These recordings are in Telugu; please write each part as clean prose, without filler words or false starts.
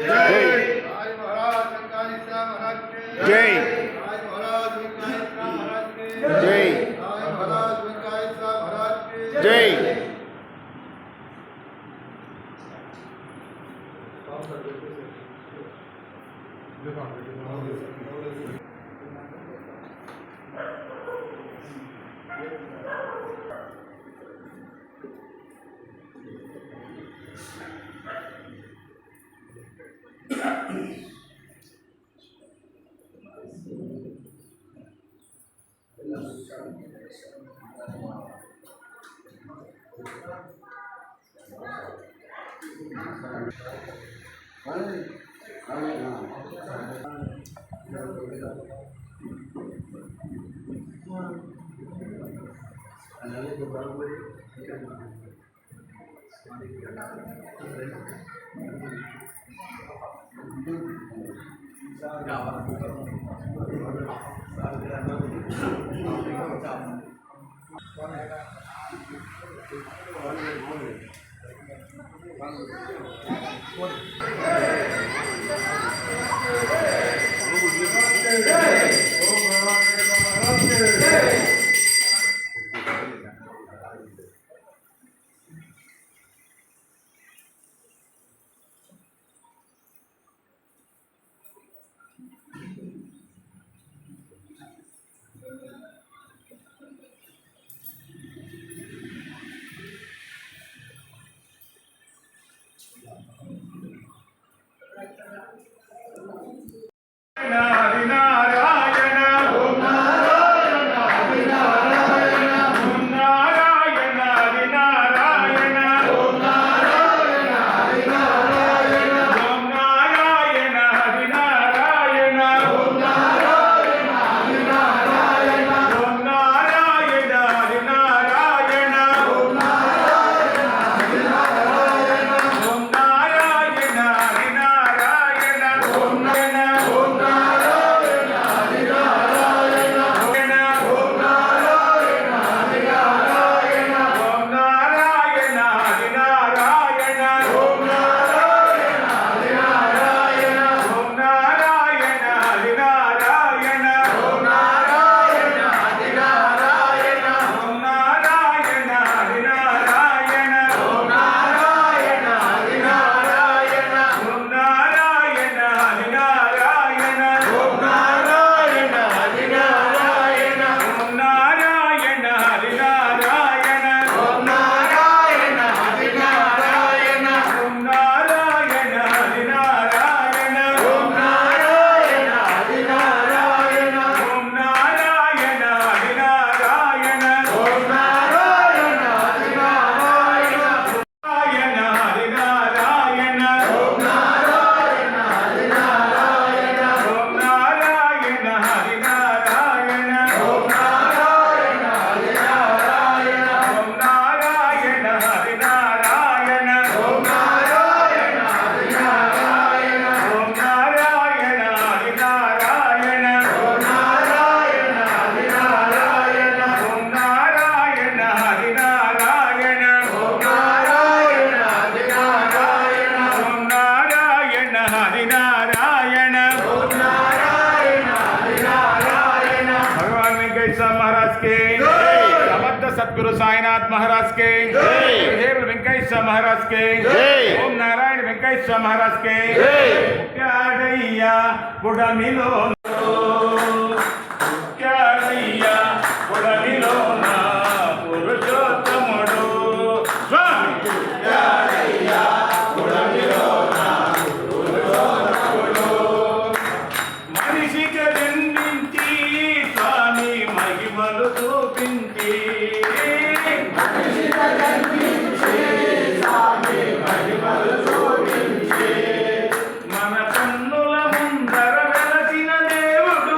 जय जय जय सतगुरु साईनाथ महाराज के जय, वेंकटेश्वर महाराज के जय, ओम नारायण वेंकटेश्वर महाराज के जय। क्याडैया बुडमिलो क्याडैया बुडमिलो ना पुरुषोत्तमुडु स्वामी क्याडैया बुडमिलो ना पुरुषोत्तमुडु మనిషిగా జన్మించి స్వామి మహిమలు చూపించి మన కన్నుల ముందర వెలసిన దేవుడు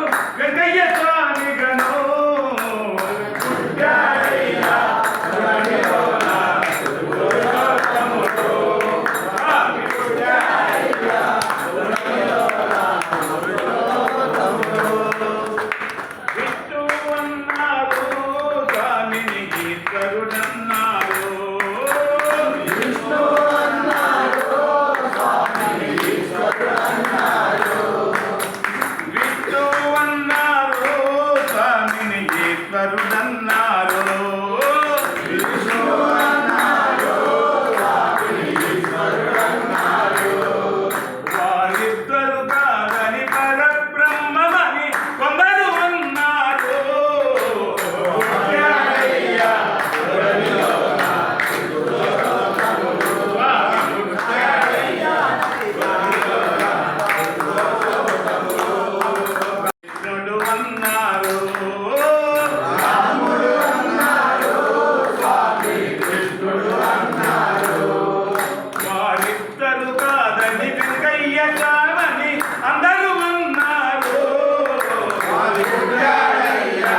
ఆది వెంకయ్య స్వామి అందరూ అన్నారు. ఆది పుట్టాడయ్యా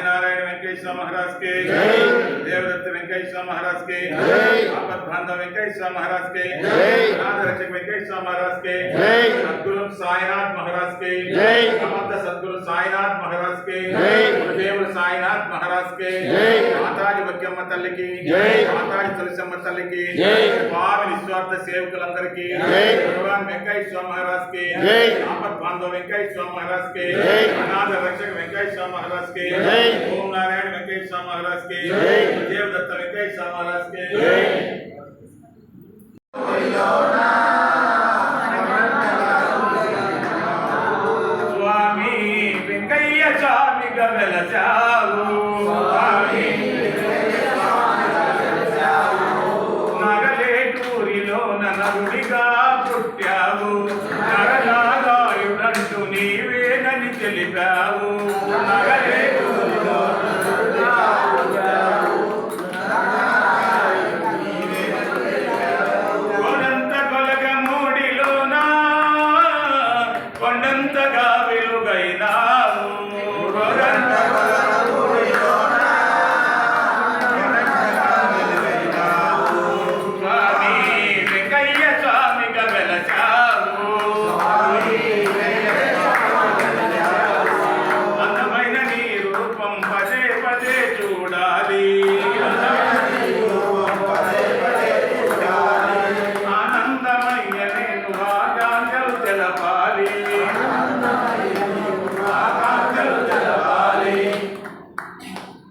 महाराज के देवदत्त वेंकटेश्वर महाराज के आपद बांधव वेंकटेश्वर महाराज के अनाथ रक्षक वेंकटेश्वर महाराज के सद्गुरु साईनाथ महाराज के समर्थ सद्गुरु साईनाथ महाराज के गुरुदेव साईनाथ महाराज के माताजी बक्यम्మ తల్లికి మాతాజీ తులసమ్మ తల్లికి స్వామి నిస్వార్థ సేవకులందరికీ భగవాన్ వెంకటేశ్వర महाराज के आपद बांधव वेंकटेश्वर महाराज के अनाथ रक्षक वेंकटेश्वर महाराज के ओम नारायण वेंकटेश्वर महाराज के देवदत्त वेंकटेश्वर महाराज के स्वामी वेंकయ్య స్వామి గవెలచావు నగలేటూరిలో నరుడిగా పుట్టావు నరనారాయుడంటూ నీవేనని తెలిపావు నగలేటూరిలో కొండంత కొలగమూడిలోనా కొండంతగా వెలుగైనావు స్వామి వెంకయ్య స్వామిగా వెలచావు అందమైన నీ రూపం పదే పదే చూడాలి ఆనందమయ్య నేను ఆకాంక్షలు తెలపాలి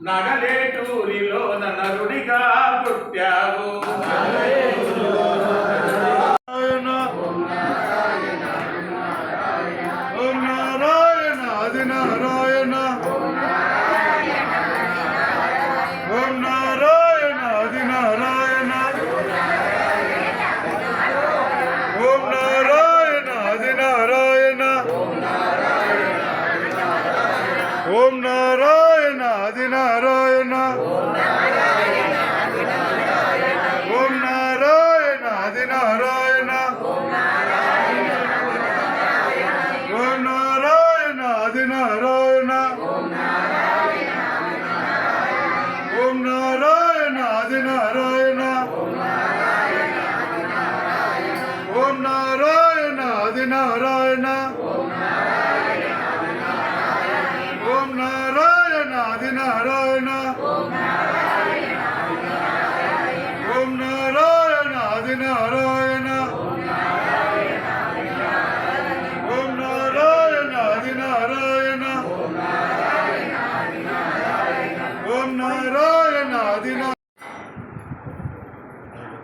నగలేటూరిలో నరుడిగా పుట్టావు ఓం నారాయణ ఆది నారాయణ ఓం నారాయణ ఆది నారాయణ ఓం నారాయణ ఆది నారాయణ ఓం నారాయణ ఆది నారాయణ ఓం నారాయణ ఆది నారాయణ ఓం నారాయణ ఆది నారాయణ ఓం నారాయణ ఆది నారాయణ ఓం నారాయణ ఆది నారాయణ ఓం నారాయణ ఆది నారాయణ ఓం నారాయణ ఆది నారాయణ ఓం నారాయణ ఆది నారాయణ ఓం నారాయణ ఆది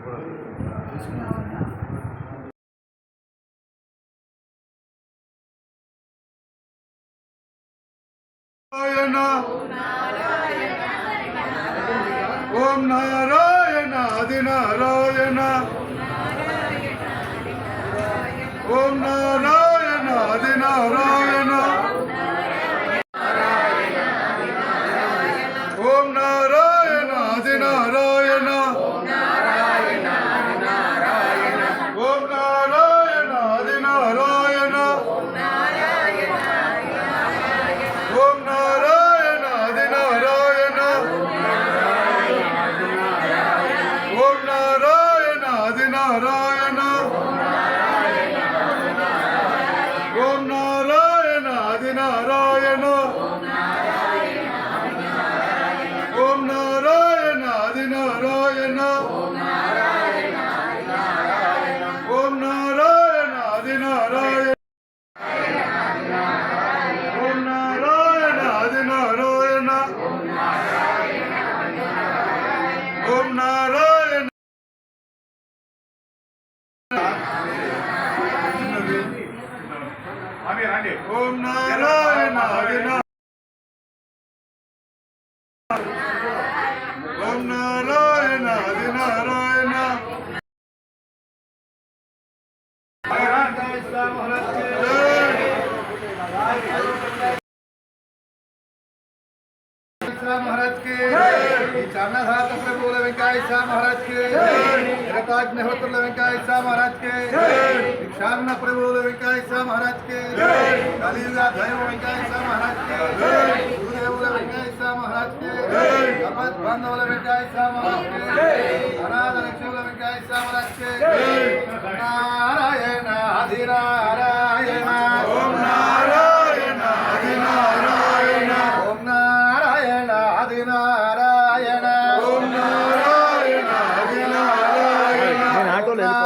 నారాయణ ఓం నారాయణ ఆది నారాయణ ఓం నారాయణ ఆది నారాయణ ఓం నారాయణ ఆది నారాయణ ఓం నారాయణ ఆది నారాయణ ఓం నారాయణ ఆది నారాయణ ఓం నారాయణ ఆది నారాయణ ఓం నారాయణ ఆది నారాయణ ఓం నారాయణ ఆది నారాయణ ఓం నారాయణ ఆది నారాయణ ఓం నారాయణ ఆది నారాయణ ఓం నారాయణ స్వామి రండి. ఓం నారాయణ ఆది ఓం నారాయణ ఆది నారాయణ महाराज के चारनाथ प्रभु वेंकटेश्वर महाराज के निरताग्निहोत्र वेंकटेश्वर महाराज के दीक्षान्न प्रभु वेंकटेश्वर महाराज के कलीला दैव वेंकटेश्वर महाराज के गुरुदेव वेंकटेश्वर महाराज के अमत बांधव वेंकटेश्वर महाराज के अनाथ लक्ष्मी वेंकटेश्वर महाराज के नारायण आदि नारायण ఓం నారాయణ ఆది నారాయణ ओम नारायण आदि नारायण ఓం నారాయణ ఆది నారాయణ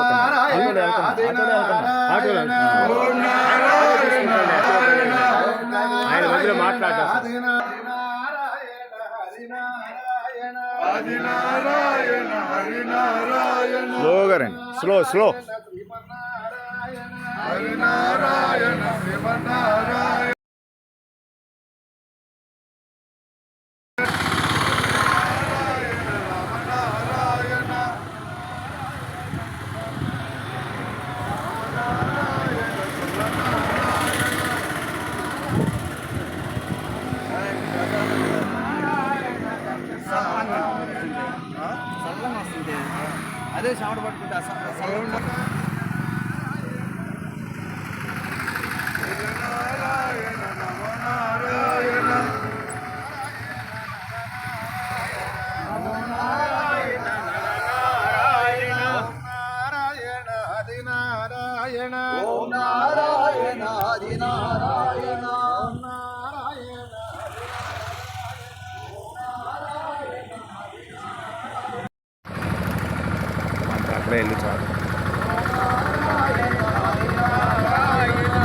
नारायण आदि नारायण ఓం నారాయణ నారాయణ ఆయన మధ్యలో మాట్లాడతారు ఆది నారాయణ ఆది నారాయణ హరి నారాయణ స్లోగా రండి స్లో హరి నారాయణ శ్రీమన్నారాయణ అదే చెమట పట్టుకుంటా నారాయణ నమో నారాయణ నారాయణ ఆది నారాయణ ఓం నారాయణ ఆది నారాయణ ఓం నారాయణ అక్కడే వెళ్ళి చాలు ఓం నారాయణ ఆది నారాయణ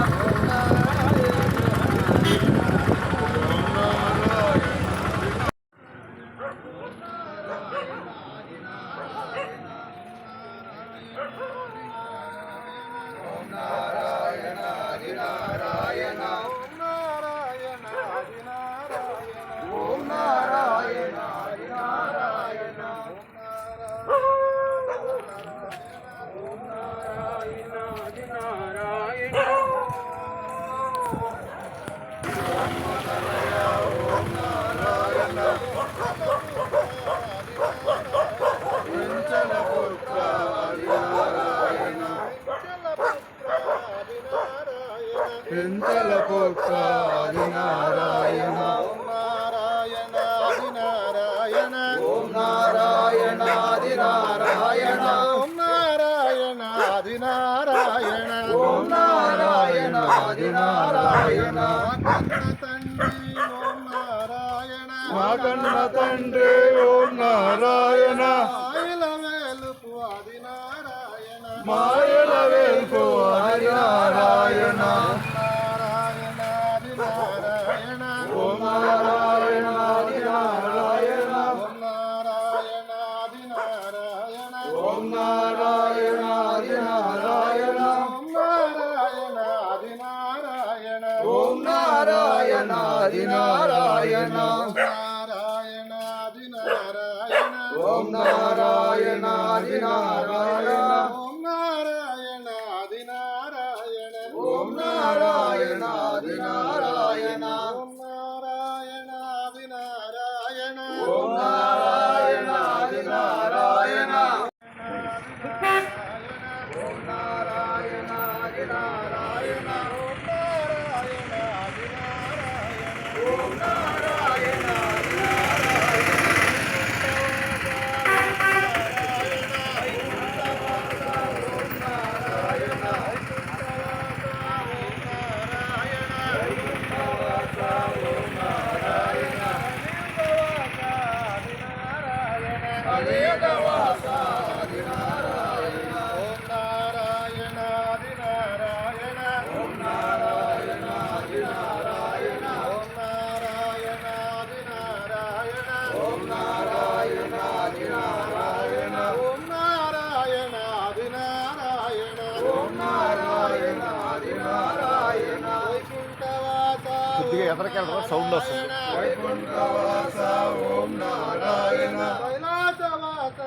పెంచల పుత్ర ఆది నారాయణ ఓం నారాయణ ఆది నారాయణ ఓం నారాయణ ఆది నారాయణ ఓం నారాయణ ఆది నారాయణ ఓం నారాయణ మా కన్న తండ్రి ఓం నారాయణ మాయల వేలుపు ఆది నారాయణ మాయల వేల్పు ఆది నారాయణ నారాయణ ఆది నారాయణ ఓం నారాయణ ఆది నారాయణ ఓం నారాయణ ఆది నారాయణ ఓం నారాయణ ఆది నారాయణ ఓం నారాయణ ఆది నారాయణ ఓం నారాయణ ఆది నారాయణ ఓం నారాయణ ఆది నారాయణ ఓం నారాయణ ఆది నారాయణ ఓం నారాయణ ఆది నారాయణ ఓం నారాయణ ఆది నారాయణ ఓం నారాయణ ఆది నారాయణ ఎదరికెళ్ళరా సౌండ్ వస్తుంది. వైకుంఠవాస ఓం నారాయణ కైలాసవాస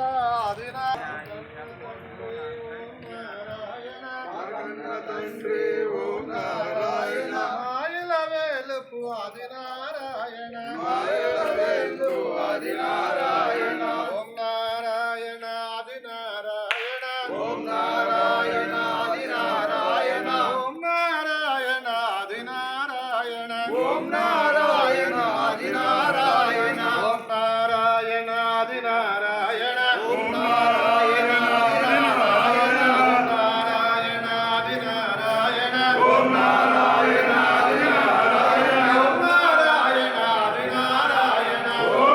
తండ్రి ఓం నారాయణ మాయల వేలుపు ఆది నారాయణ మాయవేలు ఆది నారాయణ ఓం నారాయణ ఆది నారాయణ ఓం నారాయణ ఆది నారాయణ ఓం నారాయణ ఆది నారాయణ ఓం నారాయణ ఆది నారాయణ ఓం నారాయణ ఆది నారాయణ ఓం నారాయణ ఆది నారాయణ ఓం నారాయణ ఆది నారాయణ ఓం నారాయణ ఆది నారాయణ ఓం నారాయణ ఆది నారాయణ ఓం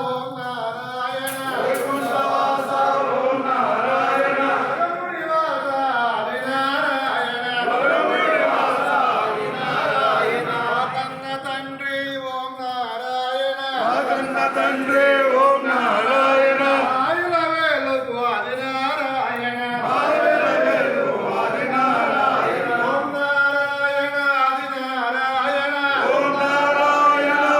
ఓం నారాయణ వైకుంఠవాస ఓం నారాయణ తండ్రి ఓం నారాయణ కన్న తండ్రి ఓం నారాయణ ఆయుల వేలుపు ఆది నారాయణ మాయవేలు ఆది నారాయణ ఓం నారాయణ ఆది నారాయణ ఓం నారాయణ ఆది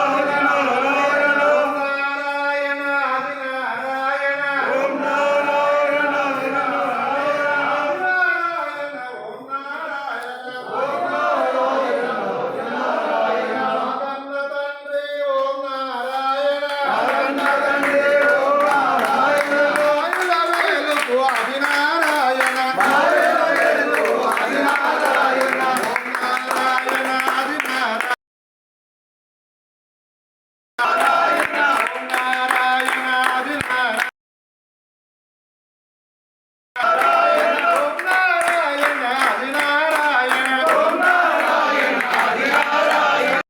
నారాయణ ఓం నారాయణ ఆది నారాయణ ఓం నారాయణ ఆది నారాయణ ఓం నారాయణ ఓం నారాయణ తండ్రి ఓం నారాయణ కన్న తండ్రి ఓం నారాయణ ఆయుల వేలుపు ఆది నారాయణ మాయవేలు ఆది నారాయణ ఓం నారాయణ ఆది నారాయణ ఓం నారాయణ ఆది నారాయణ ఓం నారాయణ ఆది నారాయణ ఓం నారాయణ ఆది నారాయణ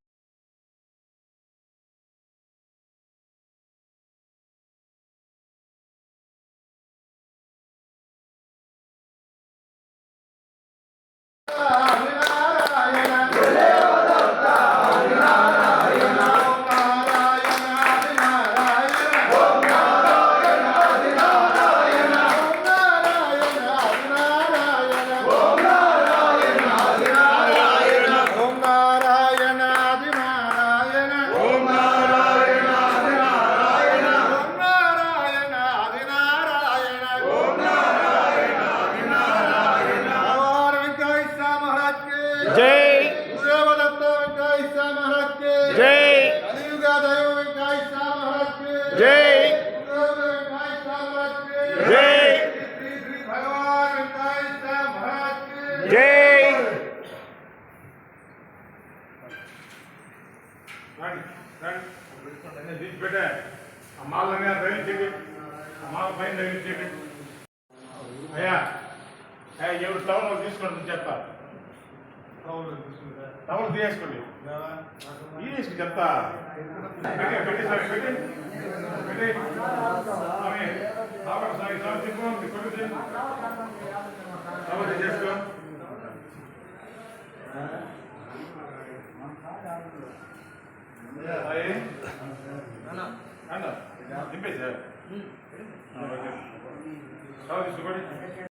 ఆది నారాయణ దేవదత్త ఆది నారాయణ ఓం నారాయణ ఆది నారాయణ ఓం నారాయణ ఆది నారాయణ ఓం నారాయణ ఆది నారాయణ ఓం నారాయణ ఆది నారాయణ ఓం నారాయణ ఆది నారాయణ ఓం నారాయణ ఆది నారాయణ ఓం నారాయణ ఆది నారాయణ ఓం నారాయణ ఆది నారాయణ भगवान वेंकटेश्वर महाराज के జై देवदत्त वेंकटेश्वर महाराज के జై कलियुग दैव वेंकटेश्वर महाराज के జై गुरुदेव वेंकटेश्वर महाराज के జై श्री श्री भगवान वेंकटेश्वर महाराज के జై తీసి పెట్టే ఆ మాలని ధరించండి ఆ మాల పైన ధరించండి అయ్యా ఎవరు టవల్ తీసుకోండి చెప్తా టవల్ తీసుకోండి తీసుకోండి చెప్తా పెట్టి సార్ పెట్టి పెట్టి స్వామి సారీ స్వామి చెప్పు కొట్టి టవల్ చేసుకో అన్న దింపేసా టవల్ తీసుకోండి